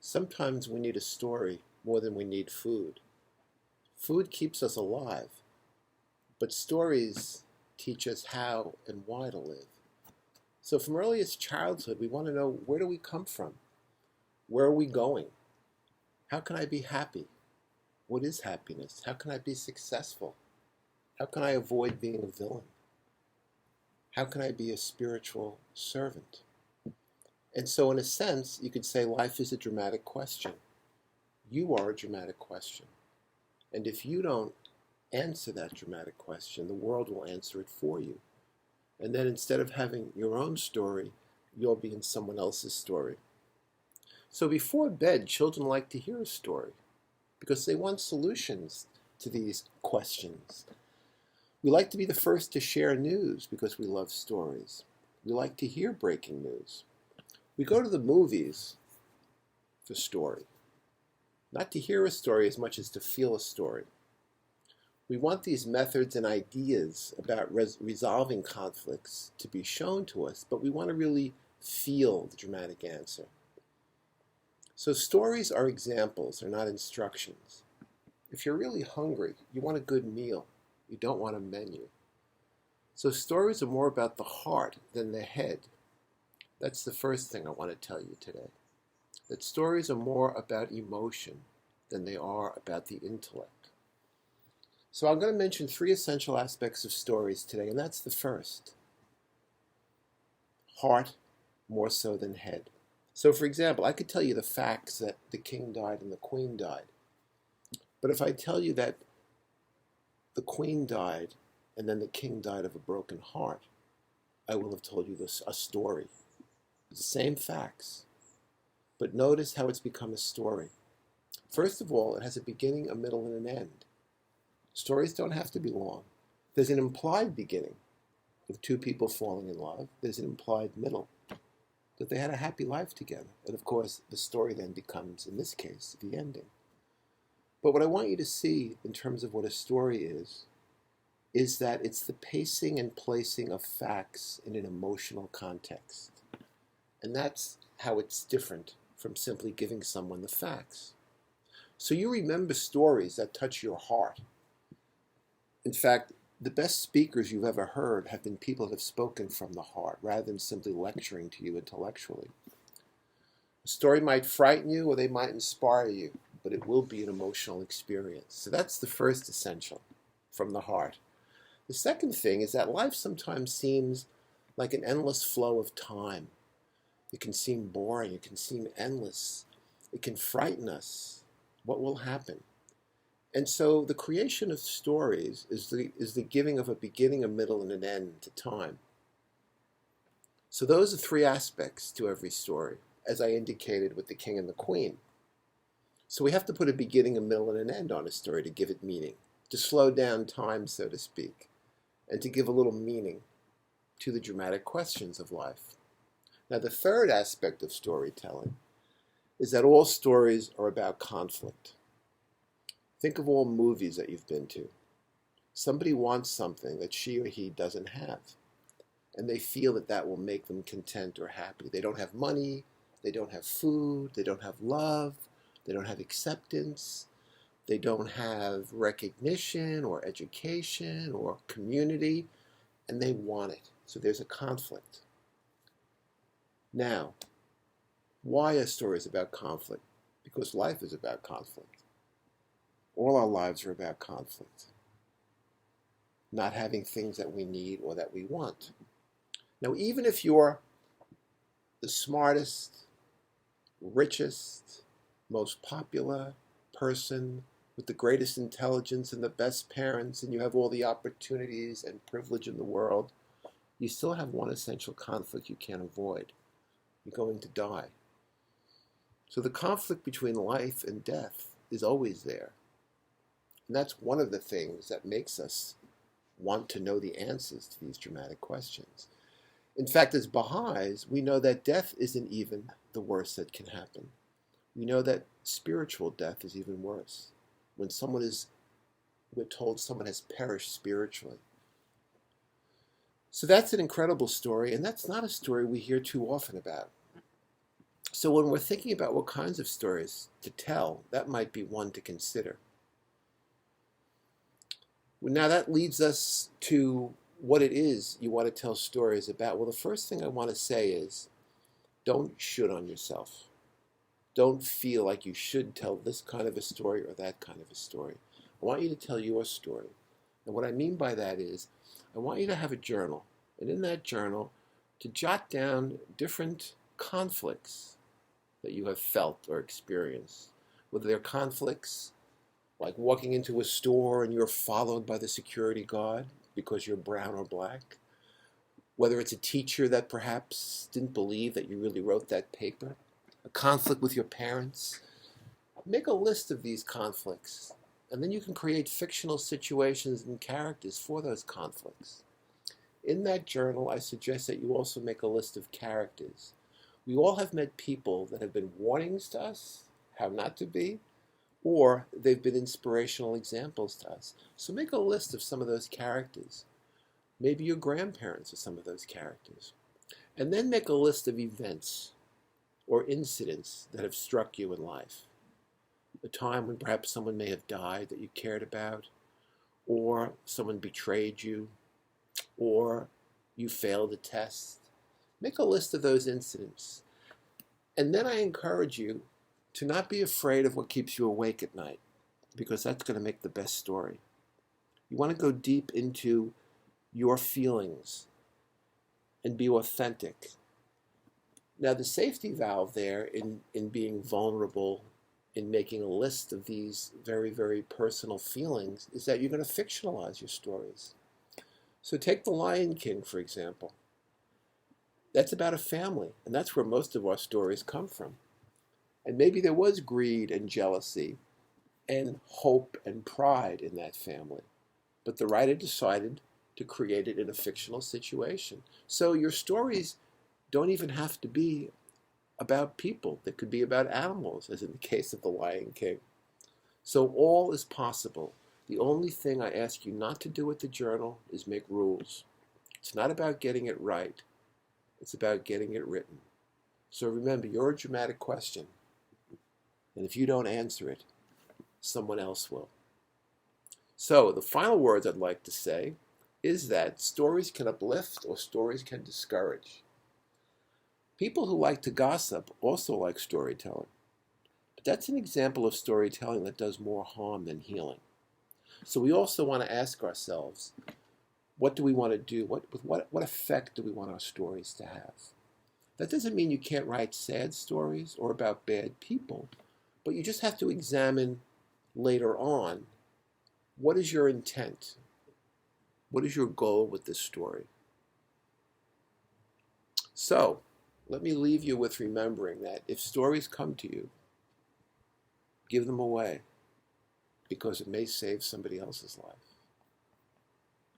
Sometimes we need a story more than we need food. Food keeps us alive, but stories teach us how and why to live. So from earliest childhood, we want to know, where do we come from? Where are we going? How can I be happy? What is happiness? How can I be successful? How can I avoid being a villain? How can I be a spiritual servant? And so in a sense, you could say life is a dramatic question. You are a dramatic question. And if you don't answer that dramatic question, the world will answer it for you. And then instead of having your own story, you'll be in someone else's story. So before bed, children like to hear a story because they want solutions to these questions. We like to be the first to share news because we love stories. We like to hear breaking news. We go to the movies for story, not to hear a story as much as to feel a story. We want these methods and ideas about resolving conflicts to be shown to us, but we want to really feel the dramatic answer. So stories are examples, they're not instructions. If you're really hungry, you want a good meal. You don't want a menu. So stories are more about the heart than the head. That's the first thing I want to tell you today. That stories are more about emotion than they are about the intellect. So I'm going to mention 3 essential aspects of stories today, and that's the first. Heart more so than head. So for example, I could tell you the facts that the king died and the queen died. But if I tell you that the queen died and then the king died of a broken heart, I will have told you a story. The same facts. But notice how it's become a story. First of all, it has a beginning, a middle, and an end. Stories don't have to be long. There's an implied beginning of 2 people falling in love. There's an implied middle, that they had a happy life together. And of course, the story then becomes, in this case, the ending. But what I want you to see in terms of what a story is that it's the pacing and placing of facts in an emotional context. And that's how it's different from simply giving someone the facts. So you remember stories that touch your heart. In fact, the best speakers you've ever heard have been people that have spoken from the heart rather than simply lecturing to you intellectually. A story might frighten you or they might inspire you, but it will be an emotional experience. So that's the first essential, from the heart. The second thing is that life sometimes seems like an endless flow of time. It can seem boring, it can seem endless, it can frighten us. What will happen? And so the creation of stories is the giving of a beginning, a middle, and an end to time. So those are 3 aspects to every story, as I indicated with the king and the queen. So we have to put a beginning, a middle, and an end on a story to give it meaning, to slow down time, so to speak, and to give a little meaning to the dramatic questions of life. Now, the third aspect of storytelling is that all stories are about conflict. Think of all movies that you've been to. Somebody wants something that she or he doesn't have, and they feel that that will make them content or happy. They don't have money, they don't have food, they don't have love, they don't have acceptance, they don't have recognition or education or community, and they want it. So there's a conflict. Now, why are stories about conflict? Because life is about conflict. All our lives are about conflict. Not having things that we need or that we want. Now, even if you're the smartest, richest, most popular person with the greatest intelligence and the best parents, and you have all the opportunities and privilege in the world, you still have one essential conflict you can't avoid. You're going to die. So the conflict between life and death is always there. And that's one of the things that makes us want to know the answers to these dramatic questions. In fact, as Baha'is, we know that death isn't even the worst that can happen. We know that spiritual death is even worse. When we're told someone has perished spiritually. So that's an incredible story, and that's not a story we hear too often about. So when we're thinking about what kinds of stories to tell, that might be one to consider. Now that leads us to what it is you want to tell stories about. Well, the first thing I want to say is don't should on yourself. Don't feel like you should tell this kind of a story or that kind of a story. I want you to tell your story. And what I mean by that is I want you to have a journal. And in that journal, to jot down different conflicts that you have felt or experienced. Whether they're conflicts like walking into a store and you're followed by the security guard because you're brown or black. Whether it's a teacher that perhaps didn't believe that you really wrote that paper. A conflict with your parents. Make a list of these conflicts, and then you can create fictional situations and characters for those conflicts. In that journal, I suggest that you also make a list of characters. We all have met people that have been warnings to us, how not to be, or they've been inspirational examples to us. So make a list of some of those characters. Maybe your grandparents are some of those characters. And then make a list of events or incidents that have struck you in life. A time when perhaps someone may have died that you cared about, or someone betrayed you, or you failed a test. Make a list of those incidents. And then I encourage you to not be afraid of what keeps you awake at night, because that's going to make the best story. You want to go deep into your feelings and be authentic. Now, the safety valve there in being vulnerable, in making a list of these very, very personal feelings, is that you're going to fictionalize your stories. So take The Lion King, for example. That's about a family, and that's where most of our stories come from. And maybe there was greed and jealousy and hope and pride in that family. But the writer decided to create it in a fictional situation. So your stories don't even have to be about people. They could be about animals, as in the case of The Lion King. So all is possible. The only thing I ask you not to do with the journal is make rules. It's not about getting it right. It's about getting it written. So remember, you're a dramatic question. And if you don't answer it, someone else will. So the final words I'd like to say is that stories can uplift or stories can discourage. People who like to gossip also like storytelling. But that's an example of storytelling that does more harm than healing. So we also want to ask ourselves, what do we want to do? What effect do we want our stories to have? That doesn't mean you can't write sad stories or about bad people, but you just have to examine later on, what is your intent? What is your goal with this story? So, let me leave you with remembering that if stories come to you, give them away, because it may save somebody else's life.